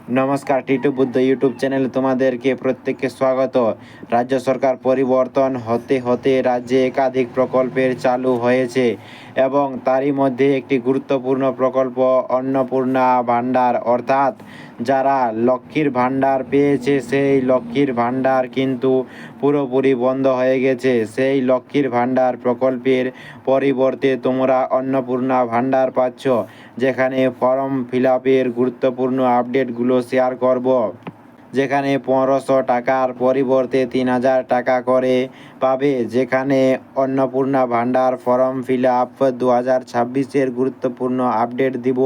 নমস্কার, টিটু বুদ্ধ ইউটিউব চ্যানেলে তোমাদেরকে প্রত্যেককে স্বাগত। রাজ্য সরকার পরিবর্তন হতে হতে রাজ্যে একাধিক প্রকল্পের চালু হয়েছে এবং তারই মধ্যে একটি গুরুত্বপূর্ণ প্রকল্প অন্নপূর্ণা ভাণ্ডার, অর্থাৎ যারা লক্ষ্মীর ভাণ্ডার পেয়েছে সেই লক্ষ্মীর ভাণ্ডার কিন্তু পুরোপুরি বন্ধ হয়ে গেছে। সেই লক্ষ্মীর ভাণ্ডার প্রকল্পের পরিবর্তে তোমরা অন্নপূর্ণা ভাণ্ডার পাচ্ছ, যেখানে ফর্ম ফিল আপের গুরুত্বপূর্ণ আপডেটগুলো শেয়ার করব। যেখানে 1500 টাকার পরিবর্তে 3000 টাকা করে পাবে। যেখানে অন্নপূর্ণা ভাণ্ডার ফর্ম ফিল আপ 2026-এর গুরুত্বপূর্ণ আপডেট দিব।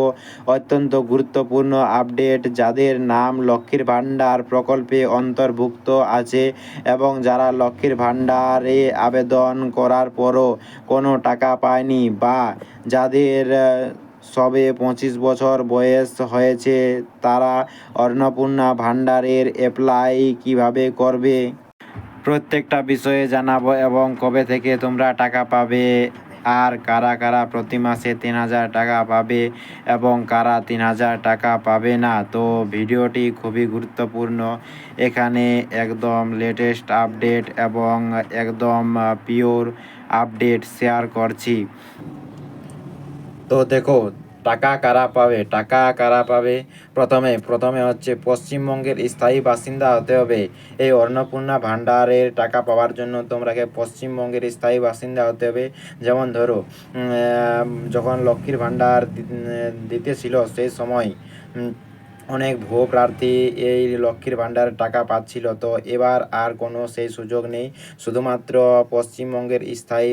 অত্যন্ত গুরুত্বপূর্ণ আপডেট, যাদের নাম লক্ষ্মীর ভাণ্ডার প্রকল্পে অন্তর্ভুক্ত আছে এবং যারা লক্ষ্মীর ভাণ্ডারে আবেদন করার পরও কোনো টাকা পায়নি, বা যাদের সবে 25 বছর বয়স হয়েছে, তারা অন্নপূর্ণা ভাণ্ডারের অ্যাপ্লাই কিভাবে করবে প্রত্যেকটা বিষয়ে জানাবো, এবং কবে থেকে তোমরা টাকা পাবে, আর কারা কারা প্রতি মাসে 3000 টাকা পাবে এবং কারা 3000 টাকা পাবে না। তো ভিডিওটি খুবই গুরুত্বপূর্ণ। এখানে একদম লেটেস্ট আপডেট এবং একদম পিওর আপডেট শেয়ার করছি। তো দেখো, টাকা কারা পাবে, টাকা কারা পাবে। প্রথমে হচ্ছে পশ্চিমবঙ্গের স্থায়ী বাসিন্দা হতে হবে। এই অন্নপূর্ণা ভাণ্ডারের টাকা পাওয়ার জন্য তোমরাকে পশ্চিমবঙ্গের স্থায়ী বাসিন্দা হতে হবে। যেমন ধরো, যখন লক্ষ্মীর ভাণ্ডার দিতেছিল সেই সময় অনেক ভুয়ো প্রার্থী এই লক্ষ্মীর ভাণ্ডারের টাকা পাচ্ছিল। তো এবার আর কোনো সেই সুযোগ নেই। শুধুমাত্র পশ্চিমবঙ্গের স্থায়ী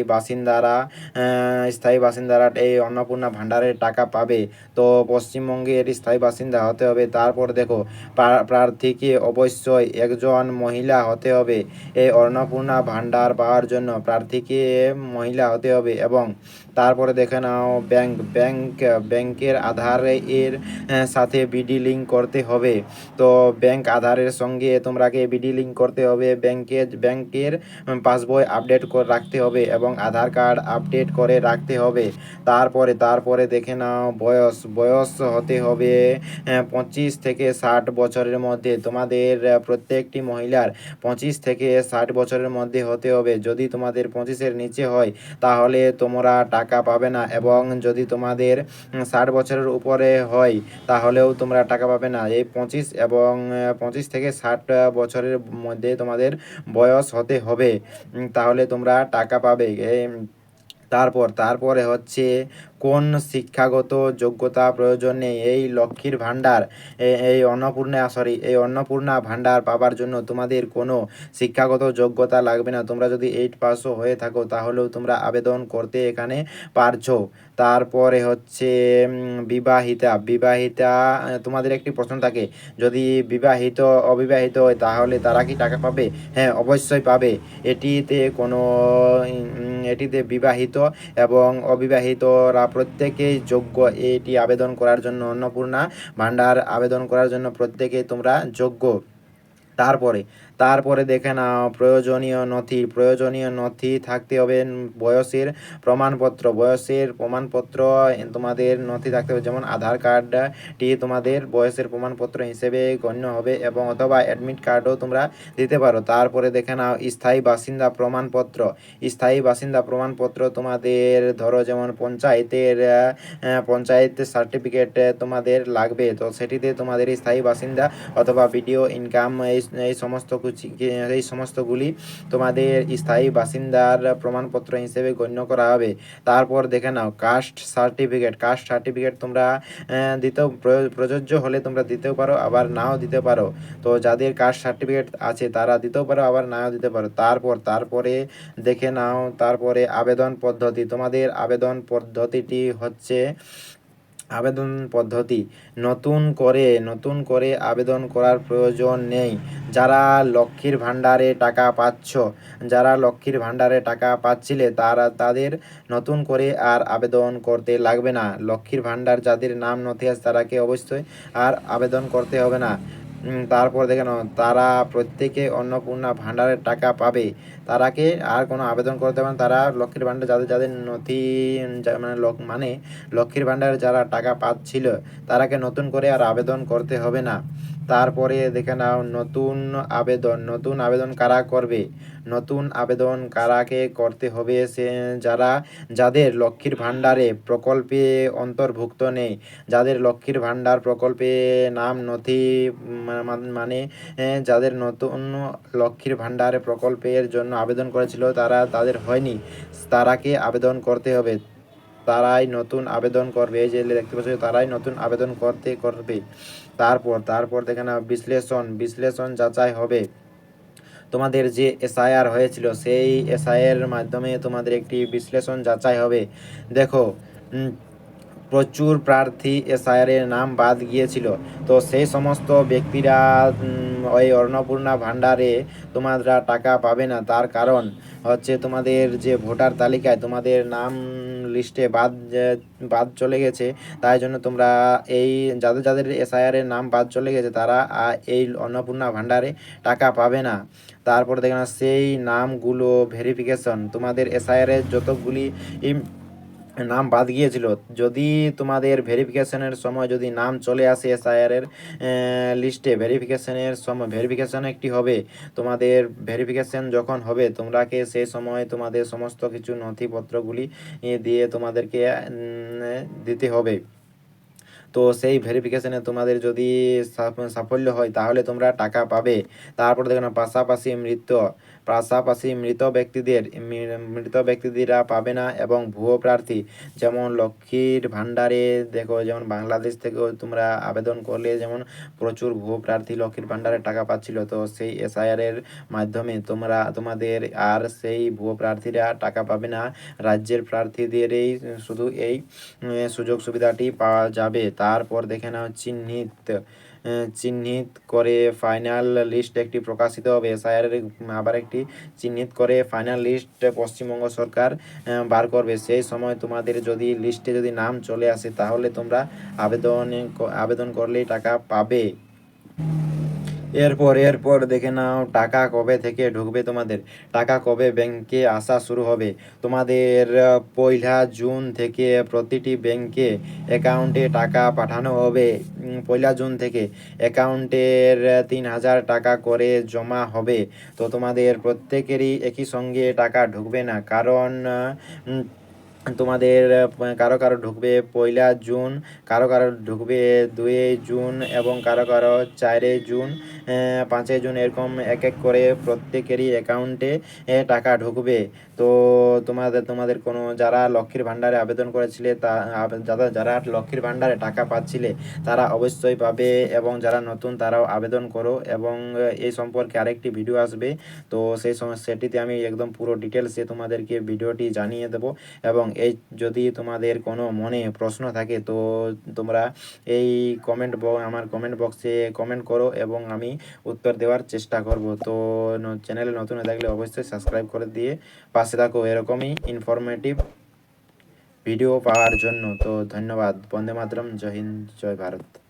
বাসিন্দারা এই অন্নপূর্ণা ভাণ্ডারের টাকা পাবে। তো পশ্চিমবঙ্গের স্থায়ী বাসিন্দা হতে হবে। তারপর দেখো, প্রার্থীকে অবশ্যই একজন মহিলা হতে হবে। এই অন্নপূর্ণা ভাণ্ডার পাওয়ার জন্য প্রার্থীকে মহিলা হতে হবে। এবং তারপরে দেখে নাও, ব্যাংকের আধার এর সাথে বিডি লিঙ্ক করতে হবে। তো ব্যাংক আধারের সঙ্গে তোমরাকে বিডি লিঙ্ক করতে হবে। ব্যাংকের পাসবই আপডেট করে রাখতে হবে এবং আধার কার্ড আপডেট করে রাখতে হবে। তারপরে দেখে নাও, বয়স হতে হবে 25 থেকে 60 বছরের মধ্যে। তোমাদের প্রত্যেকটি মহিলার 25 থেকে 60 বছরের মধ্যে হতে হবে। যদি তোমাদের 25-এর নিচে হয় তাহলে তোমরা টাকা পাবে না, এবং যদি তোমাদের 60 বছরের উপরে হয় তাহলেও তোমরা টাকা পাবে না। এই 25 থেকে 60 বছরের মধ্যে তোমাদের বয়স হতে হবে, তাহলে তোমরা টাকা পাবে। তারপরে হচ্ছে কোন শিক্ষাগত যোগ্যতা প্রয়োজন নেই। এই লক্ষ্মীর ভাণ্ডার, এই অন্নপূর্ণা ভাণ্ডার পাবার জন্য তোমাদের কোনো শিক্ষাগত যোগ্যতা লাগবে না। তোমরা যদি 8 পাসও হয়ে থাকো তাহলেও তোমরা আবেদন করতে এখানে পারছো। তারপরে হচ্ছে বিবাহিতা, তোমাদের একটি প্রশ্ন থাকে, যদি অবিবাহিত হয় তাহলে তারা কি টাকা পাবে? হ্যাঁ, অবশ্যই পাবে। এটিতে বিবাহিত এবং অবিবাহিতরা প্রত্যেকেই যোগ্য এটি আবেদন করার জন্য। অন্নপূর্ণা ভাণ্ডার আবেদন করার জন্য প্রত্যেকেই তোমরা যোগ্য। তারপরে দেখে নাও, প্রয়োজনীয় নথি থাকতে হবে। বয়সের প্রমাণপত্র তোমাদের নথি থাকতে হবে। যেমন আধার কার্ডটি তোমাদের বয়সের প্রমাণপত্র হিসেবে গণ্য হবে, এবং অথবা অ্যাডমিট কার্ডও তোমরা দিতে পারো। তারপরে দেখে নাও, স্থায়ী বাসিন্দা প্রমাণপত্র তোমাদের ধরো, যেমন পঞ্চায়েত সার্টিফিকেট তোমাদের লাগবে। তো সেটিতে তোমাদের স্থায়ী বাসিন্দা অথবা ভিডিও ইনকাম এই সমস্তগুলি তোমাদের স্থায়ী বাসিন্দার প্রমাণপত্র হিসেবে গণ্য করা হবে। তারপর দেখে নাও, কাস্ট সার্টিফিকেট তোমরা দিতেও প্রযোজ্য হলে তোমরা দিতেও পারো, আবার নাও দিতে পারো। তো যাদের কাস্ট সার্টিফিকেট আছে তারা দিতেও পারো, আবার নাও দিতে পারো। তারপরে দেখে নাও, তারপরে আবেদন পদ্ধতি। তোমাদের আবেদন পদ্ধতিটি হচ্ছে নতুন করে আবেদন করার প্রয়োজন নেই। যারা লক্ষ্মীর ভাণ্ডারে টাকা পাচ্ছিলে তাদের নতুন করে আর আবেদন করতে লাগবে না। লক্ষ্মীর ভাণ্ডার যাদের নাম নথি আছে তারাকে অবশ্যই আর আবেদন করতে হবে না। তারপর দেখে নাও, তারা প্রত্যেকে অন্নপূর্ণা ভাণ্ডারের টাকা পাবে। তারাকে আর কোনো আবেদন করতে হবে না। তারা লক্ষ্মীর ভাণ্ডার যাদের যাদের নথি মানে লক্ষ্মীর ভাণ্ডারে যারা টাকা পাচ্ছিল তারাকে নতুন করে আর আবেদন করতে হবে না। তারপরে দেখে নাও নতুন আবেদন কারা করবে। নতুন আবেদন কারাকে করতে হবে, যাদের লক্ষ্মীর ভাণ্ডারে প্রকল্পে অন্তর্ভুক্ত নেই। যাদের লক্ষ্মীর ভাণ্ডার প্রকল্পে নাম নথি মানে যাদের নতুন লক্ষ্মীর ভাণ্ডার প্রকল্পের জন্য আবেদন করেছিল তাদের হয়নি, তারাকে আবেদন করতে হবে। তারাই নতুন আবেদন করবে। এই যে দেখতে পাচ্ছ তারাই নতুন আবেদন করবে। তারপর দেখে না বিশ্লেষণ যাচাই হবে। তোমাদের যে এসআইআর হয়েছিল সেই এসআইআর মাধ্যমে তোমাদের একটি বিশ্লেষণ যাচাই হবে। দেখো, প্রচুর প্রার্থী এসআইআরের নাম বাদ গিয়েছিল। তো সেই সমস্ত ব্যক্তিরা ওই অন্নপূর্ণা ভাণ্ডারে তোমরা টাকা পাবে না। তার কারণ হচ্ছে তোমাদের যে ভোটার তালিকায় তোমাদের নাম লিস্টে বাদ চলে গেছে। তাই জন্য তোমরা এই যাদের এসআইআরের নাম বাদ চলে গেছে তারা এই অন্নপূর্ণা ভাণ্ডারে টাকা পাবে না। তারপর দেখো না, সেই নামগুলো ভেরিফিকেশন, তোমাদের এসআইআরের যতগুলি নাম বাদ গিয়েছিল, যদি তোমাদের ভেরিফিকেশনের সময় যদি নাম চলে আসে এসআইআরের লিস্টে, ভেরিফিকেশন একটি হবে। তোমাদের ভেরিফিকেশন যখন হবে তোমরাকে সেই সময় তোমাদের সমস্ত কিছু নথিপত্রগুলি দিয়ে তোমাদেরকে দিতে হবে। তো সেই ভেরিফিকেশনে তোমাদের যদি সাফল্য হয় তাহলে তোমরা টাকা পাবে। তারপর দেখো না, পাশাপাশি মৃত ব্যক্তিরা পাবে না। এবং ভুয়ো প্রার্থী, যেমন লক্ষ্মীর ভাণ্ডারে দেখো, যেমন বাংলাদেশ থেকেও তোমরা আবেদন করলে যেমন প্রচুর ভুয়ো প্রার্থী লক্ষ্মীর ভাণ্ডারে টাকা পাচ্ছিল। তো সেই এসআইআরের মাধ্যমে তোমাদের আর সেই ভুয়ো প্রার্থীরা টাকা পাবে না। রাজ্যের প্রার্থীদেরই শুধু এই সুযোগ সুবিধাটি পাওয়া যাবে। তারপর দেখে নাও, চিহ্নিত করে ফাইনাল লিস্ট একটি প্রকাশিত হবে। এসআইআর আবার একটি চিহ্নিত করে ফাইনাল লিস্ট পশ্চিমবঙ্গ সরকার বার করবে। সেই সময় তোমাদের যদি লিস্টে যদি নাম চলে আসে তাহলে তোমরা আবেদন করলেই টাকা পাবে। এরপর দেখে নাও, টাকা কবে থেকে ঢুকবে। তোমাদের টাকা কবে ব্যাংকে আসা শুরু হবে। তোমাদের 1 জুন থেকে প্রতিটি ব্যাংকে অ্যাকাউন্টে টাকা পাঠানো হবে। 1 জুন থেকে অ্যাকাউন্টের 3,000 টাকা করে জমা হবে। তো তোমাদের প্রত্যেকেরই একই সঙ্গে টাকা ঢুকবে না, কারণ তোমাদের কারো ঢুকবে 1 জুন, কারো ঢুকবে 2 জুন এবং কারো 4 জুন, 5 জুন, এরকম এক করে প্রত্যেকেরই অ্যাকাউন্টে টাকা ঢুকবে। তো তোমাদের কোনো যারা লক্ষ্মীর ভাণ্ডারে আবেদন করেছিলে যারা লক্ষ্মীর ভাণ্ডারে টাকা পাচ্ছিলে তারা অবশ্যই পাবে, এবং যারা নতুন তারাও আবেদন করো। এবং এই সম্পর্কে আরেকটি ভিডিও আসবে, তো সেটিতে আমি একদম পুরো ডিটেলসে তোমাদেরকে ভিডিওটি জানিয়ে দেবো। এবং যদি তোমাদের কোনো মনে প্রশ্ন থাকে তো তোমরা এই আমার কমেন্ট বক্সে কমেন্ট করো এবং আমি উত্তর দেওয়ার চেষ্টা করব। তো চ্যানেলে নতুন হয়ে থাকলে অবশ্যই সাবস্ক্রাইব করে দিয়ে পাশে থাকো এরকমই ইনফরমেটিভ ভিডিও পাওয়ার জন্য। তো ধন্যবাদ। বন্দে মাতরম। জয় হিন্দ, জয় ভারত।